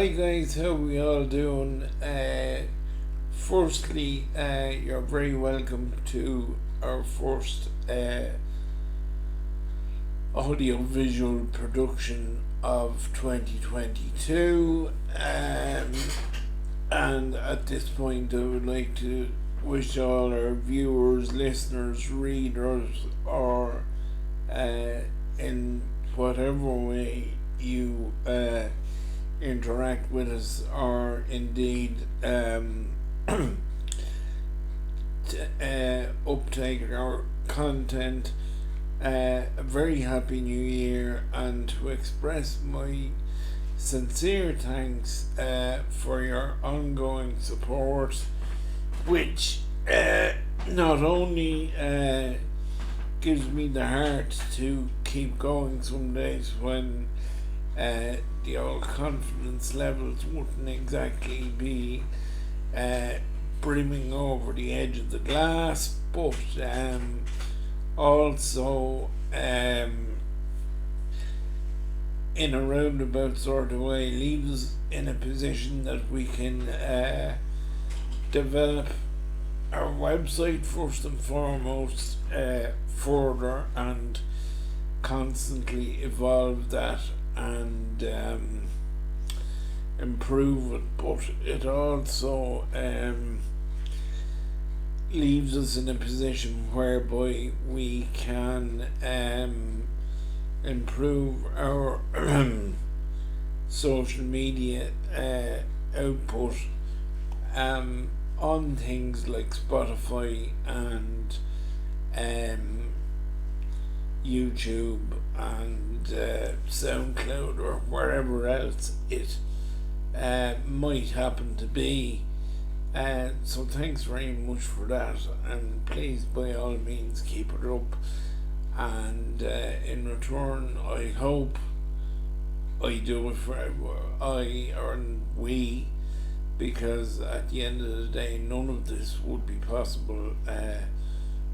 Hi guys, how we all doing? Firstly, you're very welcome to our first audio-visual production of 2022. And at this point, I would like to wish all our viewers, listeners, readers, or in whatever way you interact with us, or indeed uptake our content, a very happy new year, and to express my sincere thanks for your ongoing support, which not only gives me the heart to keep going some days when the old confidence levels wouldn't exactly be brimming over the edge of the glass, but also in a roundabout sort of way leaves us in a position that we can develop our website first and foremost further and constantly evolve that and improve it, but it also leaves us in a position whereby we can improve our social media output on things like Spotify and YouTube and SoundCloud or wherever else it might happen to be. So thanks very much for that, and please by all means keep it up, and in return I hope I do it for we, because at the end of the day none of this would be possible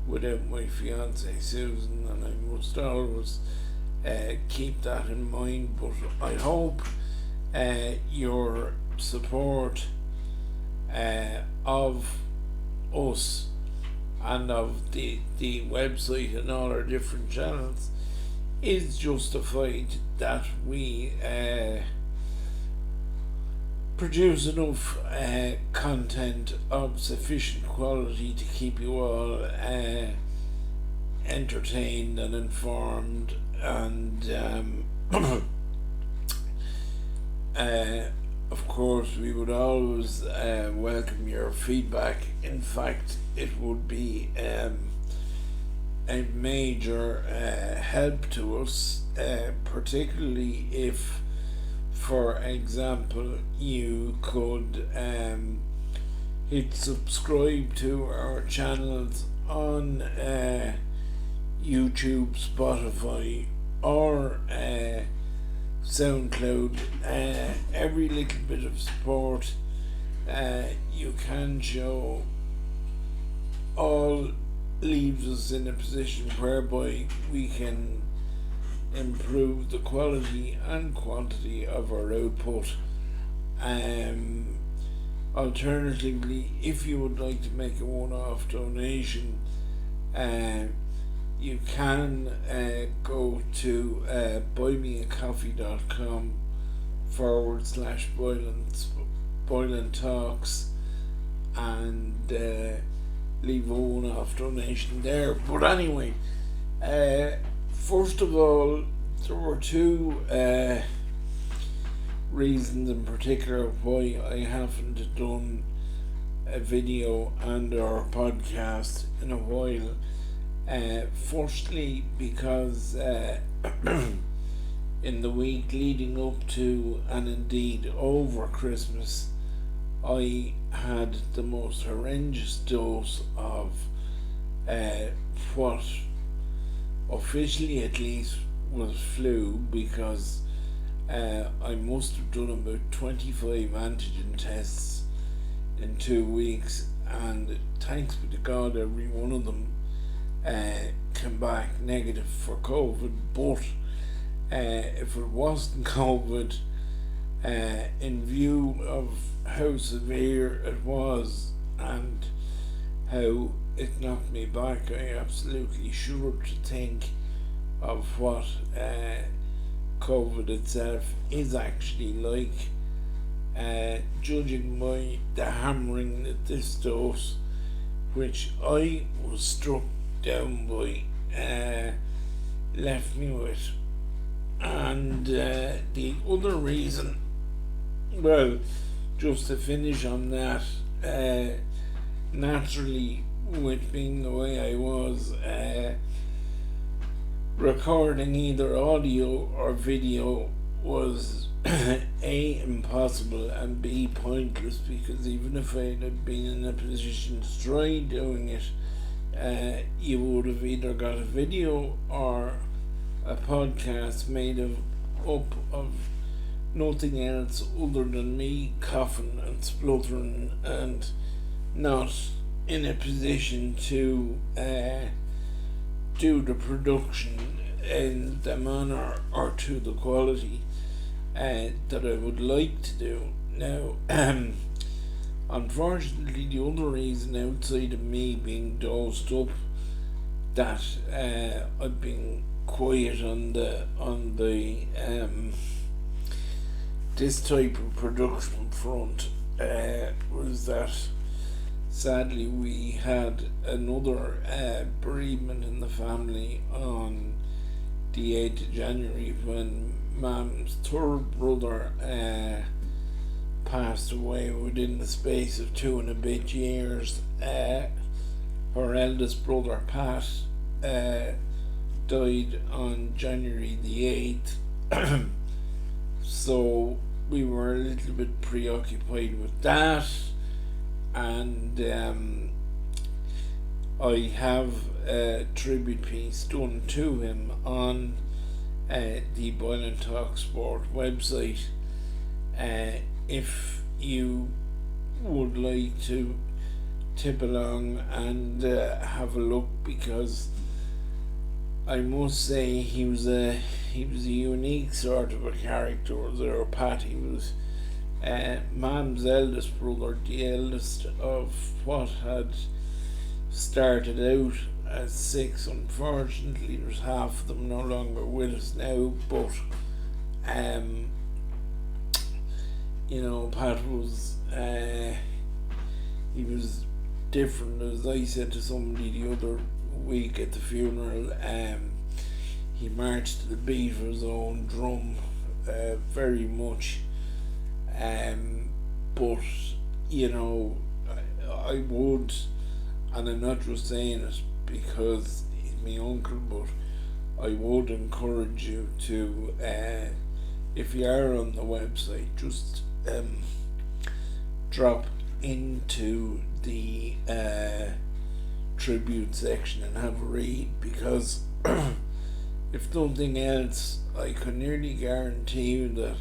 without my fiancée Susan, and I must always keep that in mind. But I hope your support of us and of the website and all our different channels is justified, that we produce enough content of sufficient quality to keep you all entertained and informed, and of course we would always welcome your feedback. In fact, it would be a major help to us, particularly if, for example, you could hit subscribe to our channels on YouTube, Spotify, or SoundCloud. Every little bit of support you can show all leaves us in a position whereby we can improve the quality and quantity of our output. Alternatively, if you would like to make a one-off donation, you can go to buymeacoffee.com/Boylan Talks and leave a one-off donation there. But anyway, first of all, there were two reasons in particular why I haven't done a video and or podcast in a while. Firstly, because in the week leading up to and indeed over Christmas, I had the most horrendous dose of what officially at least was flu, because I must have done about 25 antigen tests in 2 weeks, and thanks be to God every one of them came back negative for COVID. But if it wasn't COVID, in view of how severe it was and how it knocked me back, I absolutely shudder to think of what COVID itself is actually like. Judging by the hammering that this dose, which I was struck down by, left me with. And the other reason, well, just to finish on that, naturally, with being the way I was, recording either audio or video was A, impossible, and B, pointless, because even if I had been in a position to try doing it, you would have either got a video or a podcast made up of nothing else other than me coughing and spluttering and not in a position to do the production in the manner or to the quality that I would like to do. Now, unfortunately, the other reason outside of me being dosed up that I've been quiet on the this type of production front was that sadly we had another bereavement in the family on the 8th of January when Mam's third brother passed away within the space of 2.5 years. Her eldest brother Pat died on January the 8th. So we were a little bit preoccupied with that, and I have a tribute piece done to him on the Boylan Talk Sport website. If you would like to tip along and have a look, because I must say he was a unique sort of a character there. Pat, he was Mam's eldest brother, the eldest of what had started out as 6. Unfortunately, there's half of them no longer with us now, but Pat was he was different. As I said to somebody the other week at the funeral, he marched to the beat of his own drum, very much, but I would, and I'm not just saying it because he's my uncle, but I would encourage you to, if you are on the website, just drop into the tribute section and have a read, because if nothing else, I can nearly guarantee you that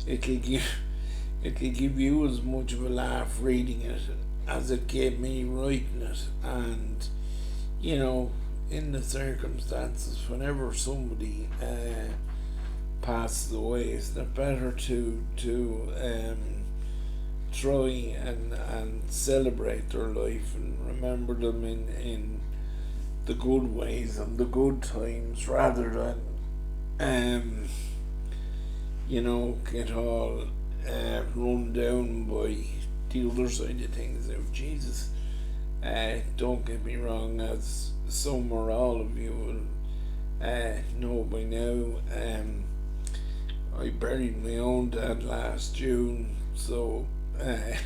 it'll give you as much of a laugh reading it as it gave me writing it. And in the circumstances, whenever somebody passes away, isn't it better to try and celebrate their life and remember them in the good ways and the good times, rather than get all run down by the other side of things. Now, Jesus, don't get me wrong, as some or all of you will know by now, I buried my own dad last June, so I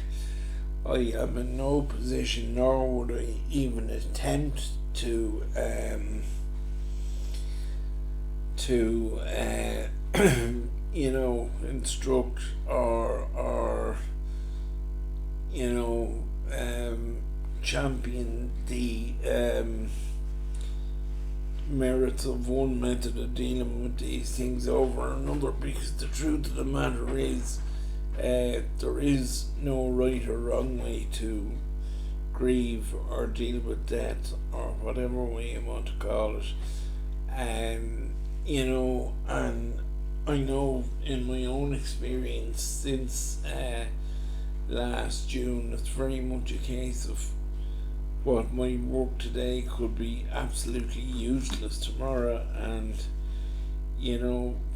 am in no position, nor would I even attempt to instruct or champion the merits of one method of dealing with these things over another, because the truth of the matter is there is no right or wrong way to grieve or deal with death, or whatever way you want to call it. And I know in my own experience since last June, it's very much a case of what might work today could be absolutely useless tomorrow, and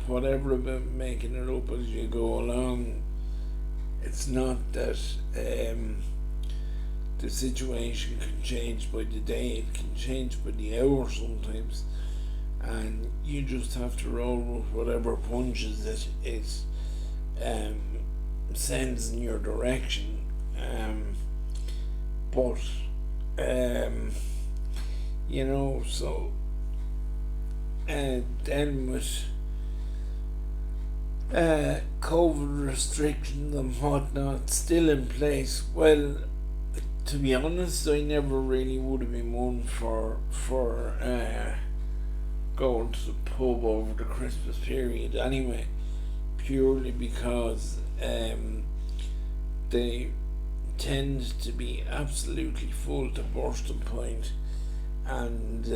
whatever about making it up as you go along, it's not that the situation can change by the day, it can change by the hour sometimes, and you just have to roll with whatever punches that it um, sends in your direction. But um, so then with COVID restrictions and whatnot still in place, well, to be honest, I never really would have been one for going to the pub over the Christmas period anyway, purely because they tend to be absolutely full to bursting point, and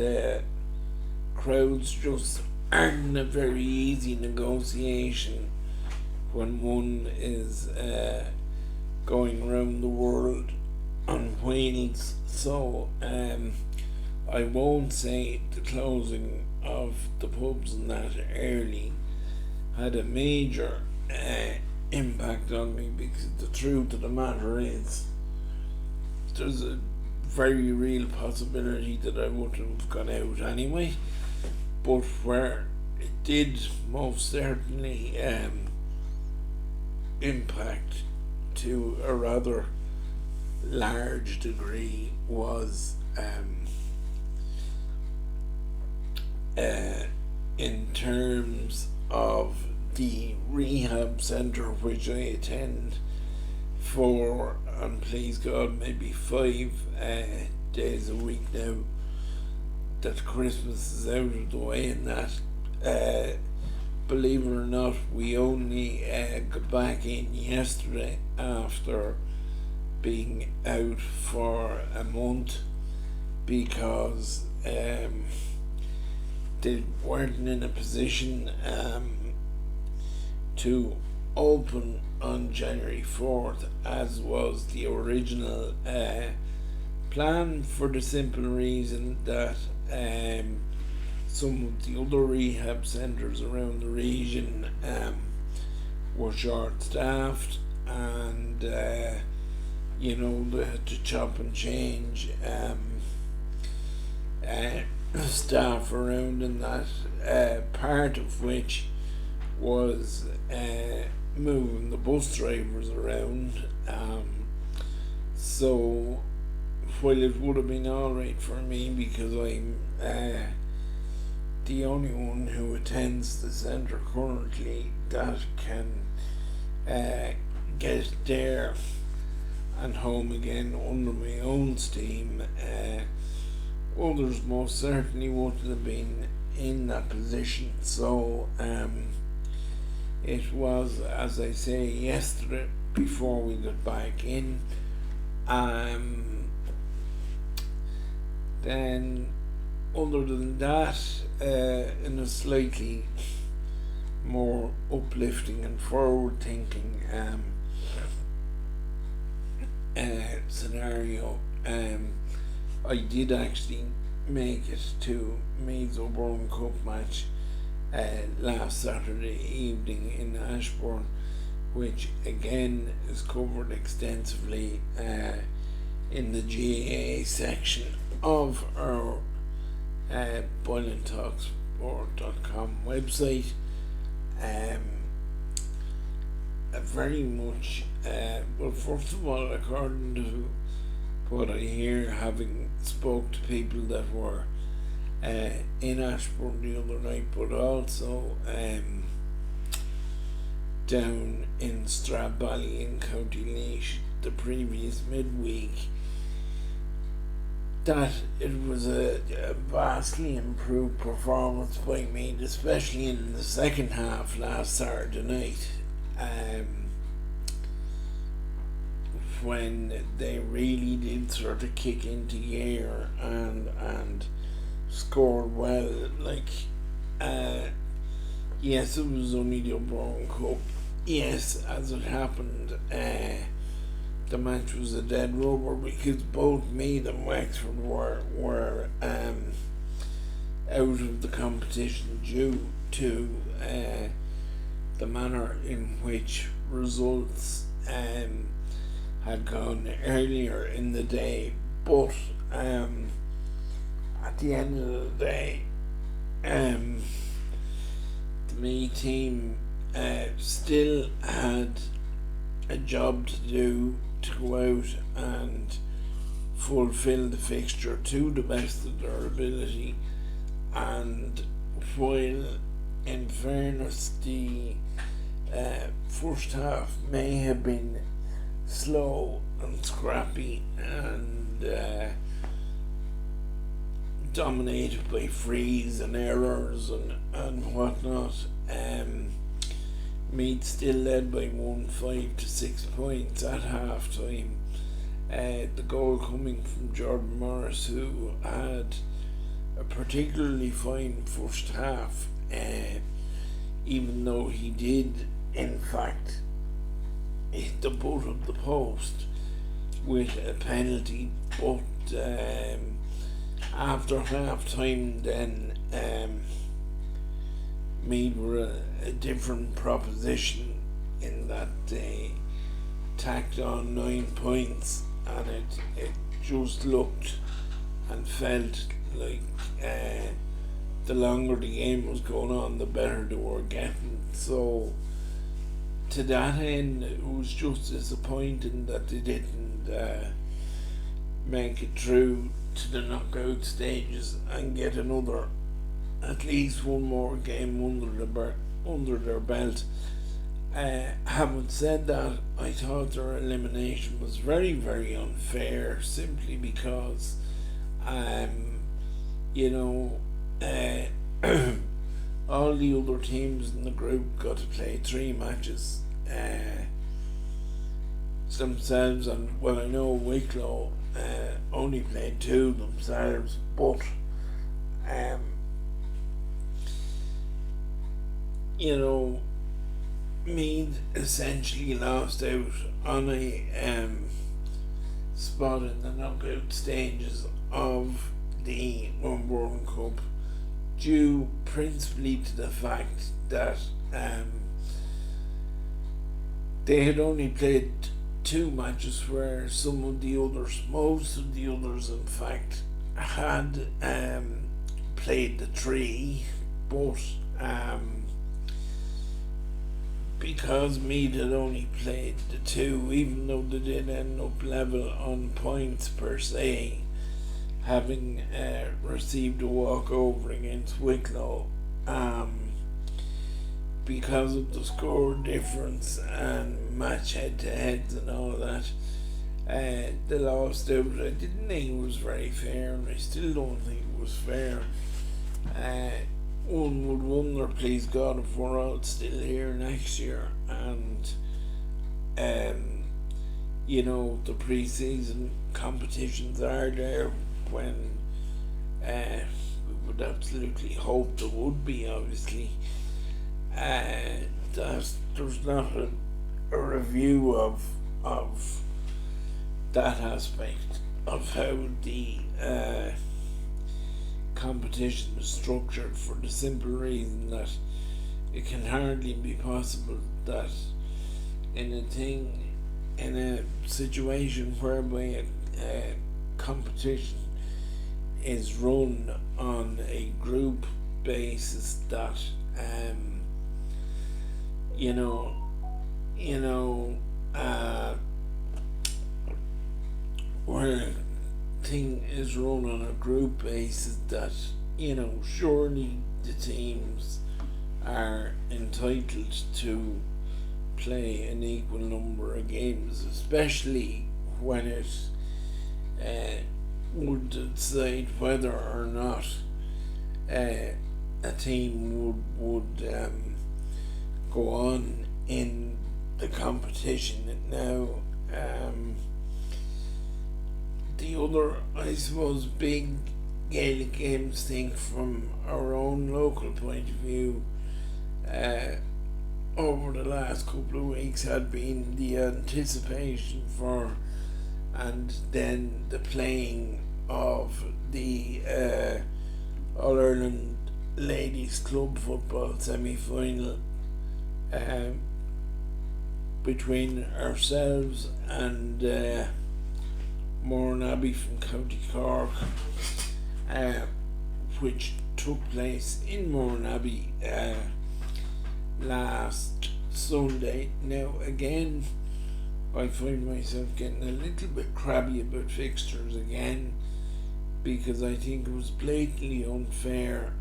crowds just aren't a very easy negotiation when one is going around the world on wheels. So I won't say the closing of the pubs and that early had a major impact on me, because the truth of the matter is there's a very real possibility that I wouldn't have gone out anyway. But where it did most certainly impact to a rather large degree was in terms of the rehab centre which I attend for, and please God, maybe 5 days a week now that Christmas is out of the way, and that believe it or not, we only got back in yesterday after being out for a month, because they weren't in a position to open on January 4th, as was the original plan, for the simple reason that some of the other rehab centres around the region were short staffed, and they had to chop and change staff around, and that part of which was moving the bus drivers around. So while it would have been alright for me, because I'm the only one who attends the centre currently that can get there and home again under my own steam, others most certainly wouldn't have been in that position. So it was, as I say, yesterday before we got back in. Then other than that, in a slightly more uplifting and forward thinking scenario, I did actually make it to Meads O'Byrne Cup match last Saturday evening in Ashbourne, which again is covered extensively in the GAA section of our BoylanTalksport.com website. Very much, well, first of all, according to what I hear, having spoke to people that were in Ashbourne the other night, but also down in Stradbally in County Laois the previous midweek, that it was a vastly improved performance by Meath, especially in the second half last Saturday night, when they really did sort of kick into gear and scored well. Like Yes, it was only the O'Brien Cup. Yes, as it happened, the match was a dead rubber because both Meath and Wexford were out of the competition due to the manner in which results had gone earlier in the day. But at the end of the day, the Meath team still had a job to do to go out and fulfill the fixture to the best of their ability. And while, in fairness, the first half may have been slow and scrappy and dominated by frees and errors and whatnot, Meath still led by 5 to 6 points at half time. The goal coming from Jordan Morris, who had a particularly fine first half, even though he did in fact hit the butt of the post with a penalty. But after half time, then Meath were a different proposition in that they tacked on 9 points, and it just looked and felt like the longer the game was going on, the better they were getting. So to that end, it was just disappointing that they didn't make it through to the knockout stages and get at least one more game under their belt. Having said that, I thought their elimination was very, very unfair, simply because you know, all the other teams in the group got to play 3 matches themselves, and well, I know Wicklow only played 2 themselves, but you know, Meath essentially lost out on a spot in the knockout stages of the Boylan Cup, due principally to the fact that they had only played 2 matches, where most of the others in fact had played the 3, but because Meath had only played the 2, even though they did end up level on points per se, having received a walkover against Wicklow, because of the score difference and match head-to-heads and all that, they lost out. I didn't think it was very fair, and I still don't think it was fair. One would wonder, please God, if we're all still here next year, and you know, the pre-season competitions are there, when we would absolutely hope there would be, obviously. That there's not a review of that aspect of how the competition is structured, for the simple reason that it can hardly be possible that in a situation whereby a competition is run on a group basis, that where a thing is run on a group basis, that surely the teams are entitled to play an equal number of games, especially when it would decide whether or not a team would go on in the competition. Now, the other, I suppose, big Gaelic games thing from our own local point of view, uh, over the last couple of weeks had been the anticipation for and then the playing of the All Ireland Ladies Club Football semi final between ourselves and Mourne from County Cork, which took place in Mourne last Sunday. Now, again, I find myself getting a little bit crabby about fixtures again, because I think it was blatantly unfair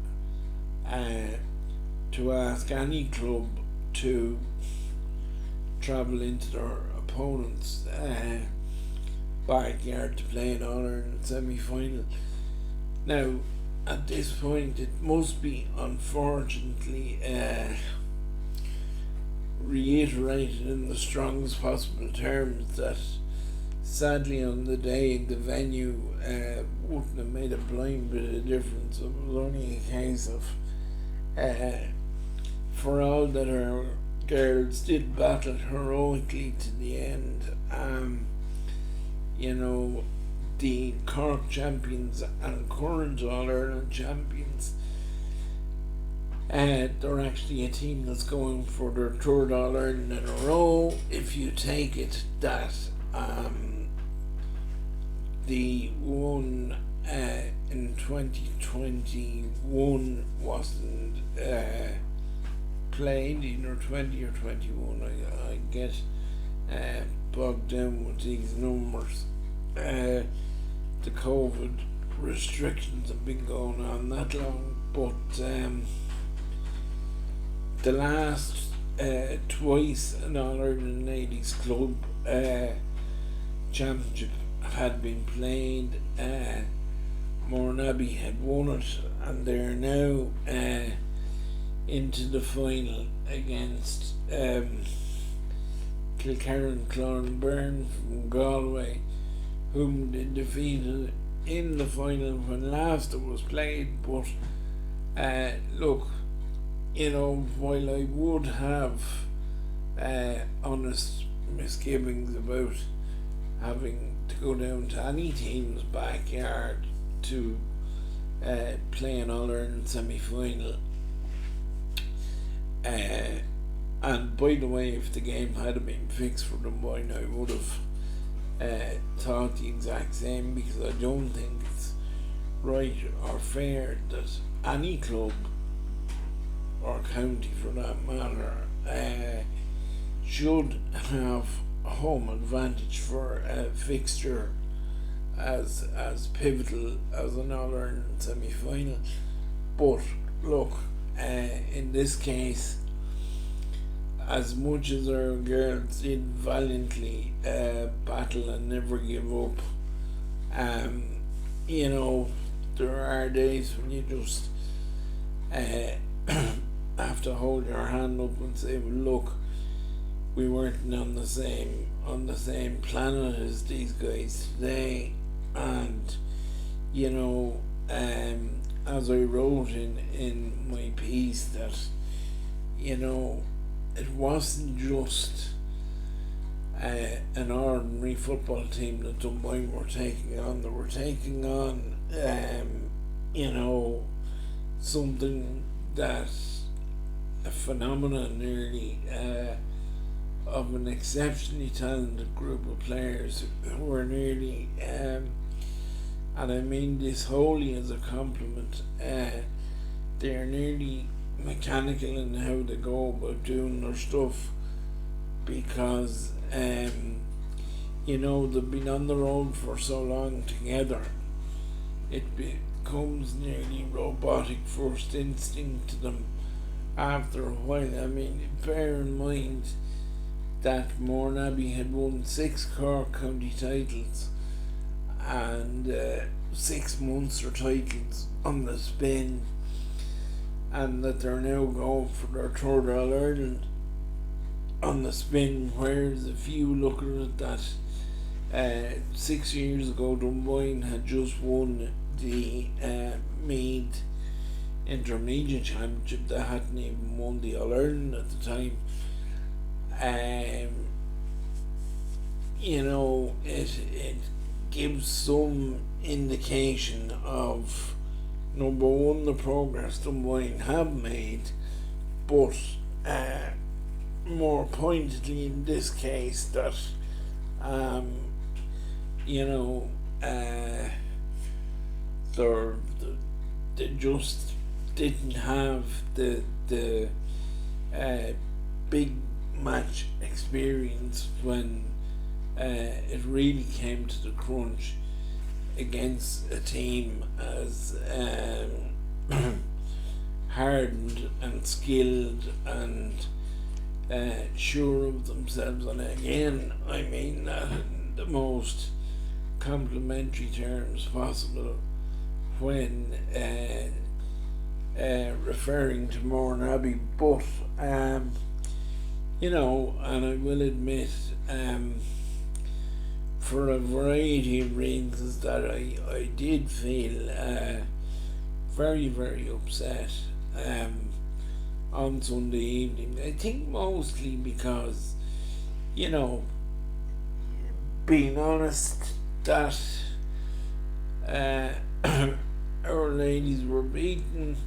to ask any club to travel into their opponent's backyard to play an All Ireland semi-final. Now, at this point, it must be unfortunately reiterated in the strongest possible terms that sadly on the day the venue wouldn't have made a blind bit of difference. It was only a case of for all that our girls did battle heroically to the end, the Cork champions and current All Ireland champions, they're actually a team that's going for their third All Ireland in a row. If you take it that the one in 2021 wasn't played, either 20 or 21. I get bogged down with these numbers. The COVID restrictions have been going on that long, but the last twice an All Ireland Ladies Club Championship had been played. Mourne had won it, and they're now into the final against Kilkerran Clonbyrne from Galway, whom they defeated in the final when last it was played. But look, while I would have honest misgivings about having to go down to any team's backyard to play an All Ireland semi-final, and by the way, if the game had been fixed for them, I would have thought the exact same, because I don't think it's right or fair that any club or county for that matter should have a home advantage for a fixture as pivotal as an All Ireland semi-final. But look, in this case, as much as our girls did valiantly battle and never give up, there are days when you just have to hold your hand up and say, well, look, we weren't on the same planet as these guys today. And as I wrote in my piece, that it wasn't just an ordinary football team that Dunboyne were taking on. They were taking on something that a phenomenon nearly of an exceptionally talented group of players who were nearly and I mean this wholly as a compliment, they're nearly mechanical in how they go about doing their stuff, because they've been on the road for so long together, it becomes nearly robotic first instinct to them after a while. I mean, bear in mind that Mourne had won 6 Cork County titles and 6 Munster titles on the spin, and that they're now going for their third All Ireland on the spin. Whereas if you look at it, that 6 years ago Dunboyne had just won the Meath intermediate championship. They hadn't even won the All Ireland at the time. It gives some indication of, number one, the progress Dunboyne have made, but more pointedly in this case that they just didn't have the big match experience when it really came to the crunch against a team as hardened and skilled and sure of themselves. And again, I mean that in the most complimentary terms possible when referring to Mourneabbey, but and I will admit, for a variety of reasons, that I did feel very, very upset on Sunday evening. I think mostly because, being honest, that our ladies were beaten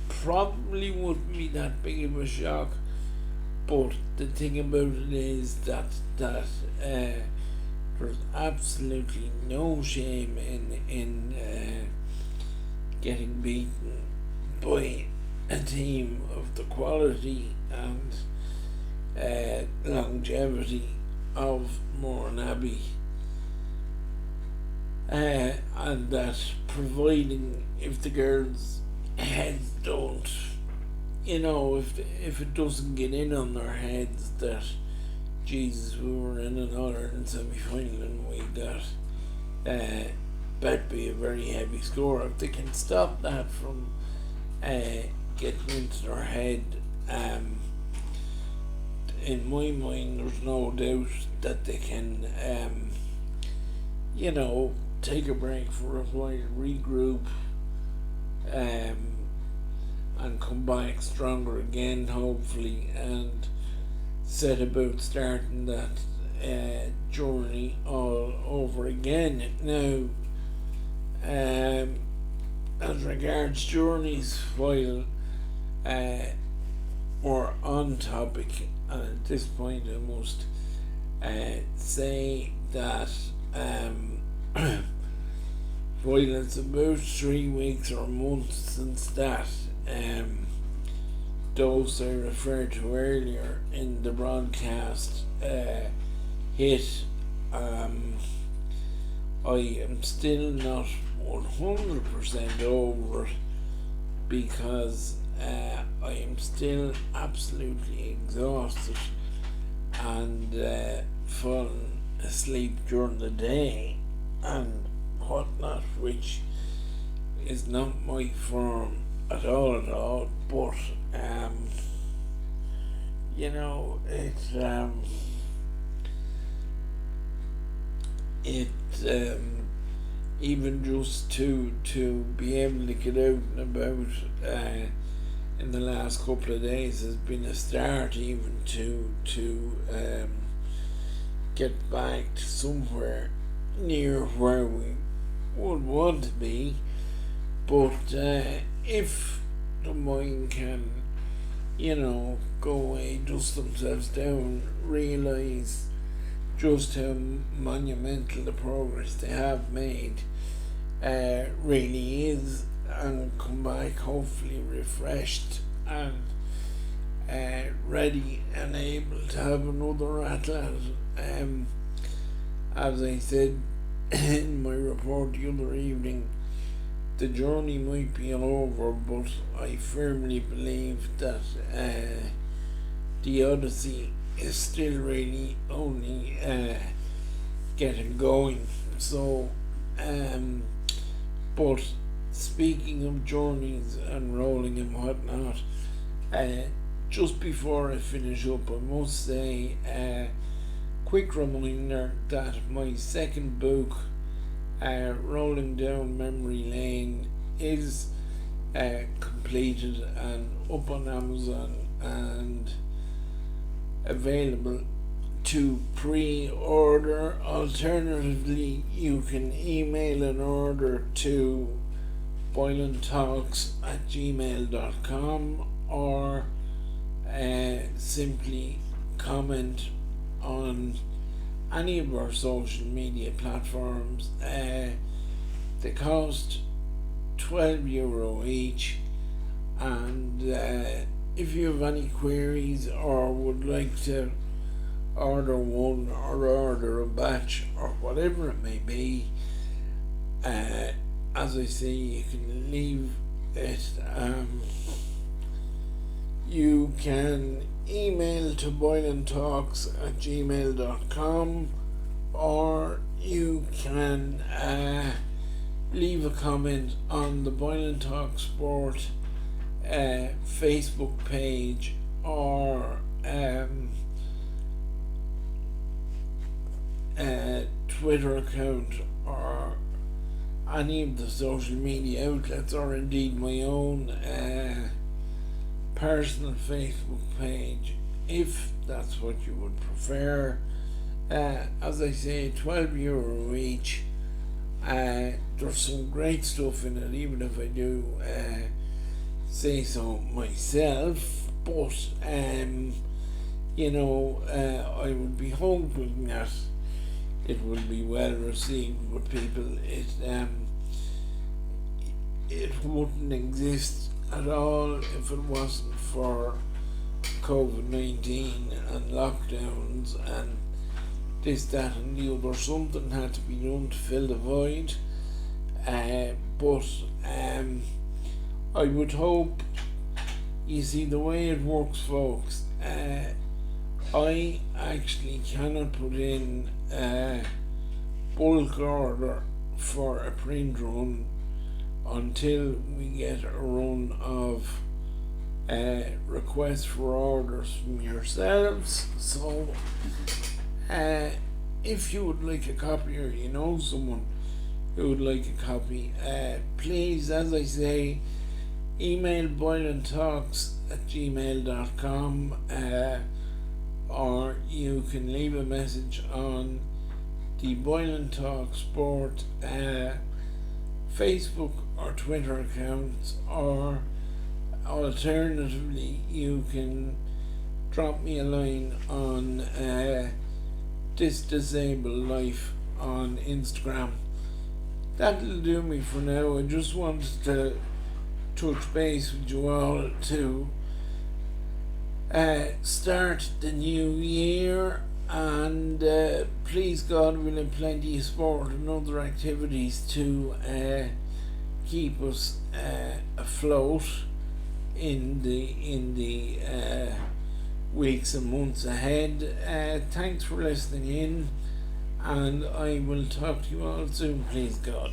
probably wouldn't be that big of a shock, but the thing about it is that there's absolutely no shame in getting beaten by a team of the quality and longevity of Mourneabbey, and that providing if the girls' heads don't, if it doesn't get in on their heads that Jesus, we were in an All Ireland semi-final and we got that'd be a very heavy score. If they can stop that from getting into their head, in my mind there's no doubt that they can take a break for a while, regroup, and come back stronger again, hopefully, and set about starting that journey all over again. Now, as regards journeys, while we're on topic, and at this point I must say that while it's about 3 weeks or months since that dose I referred to earlier in the broadcast hit, I am still not 100% over it, because I am still absolutely exhausted and falling asleep during the day and whatnot, which is not my form at all, but even just to be able to get out and about in the last couple of days has been a start, even to get back to somewhere near where we would want to be. But if the mind can, go away, dust themselves down, realise just how monumental the progress they have made really is, and come back hopefully refreshed and ready and able to have another athlete. As I said in my report the other evening, the journey might be all over, but I firmly believe that the Odyssey is still really only getting going. So, but speaking of journeys and rolling and whatnot, just before I finish up, I must say quick reminder that my second book, Rolling Down Memory Lane, is completed and up on Amazon and available to pre-order. Alternatively, you can email an order to boylantalks@gmail.com or simply comment on any of our social media platforms. They cost €12 each, and if you have any queries or would like to order one or order a batch or whatever it may be, as I say, you can leave it. You can email to boylantalks@gmail.com, or you can leave a comment on the Boylan Talk Sport Facebook page or Twitter account, or any of the social media outlets, or indeed my own personal Facebook page, if that's what you would prefer. As I say, €12 each. There's some great stuff in it, even if I do say so myself, but I would be hoping that it will be well received with people. It wouldn't exist at all if it wasn't for COVID-19 and lockdowns and this, that and the other. Something had to be done to fill the void, but I would hope, you see, the way it works, folks, I actually cannot put in a bulk order for a print run until we get a run of requests for orders from yourselves. So if you would like a copy, or you know someone who would like a copy, please, as I say, email boylantalks@gmail.com, or you can leave a message on the Boylan Talk Sport Facebook or Twitter accounts, or alternatively you can drop me a line on This Disabled Life on Instagram. That'll do me for now. I just wanted to touch base with you all to start the new year, and please God, we'll have plenty of sport and other activities to keep us afloat in the weeks and months ahead. Thanks for listening in, and I will talk to you all soon, please God.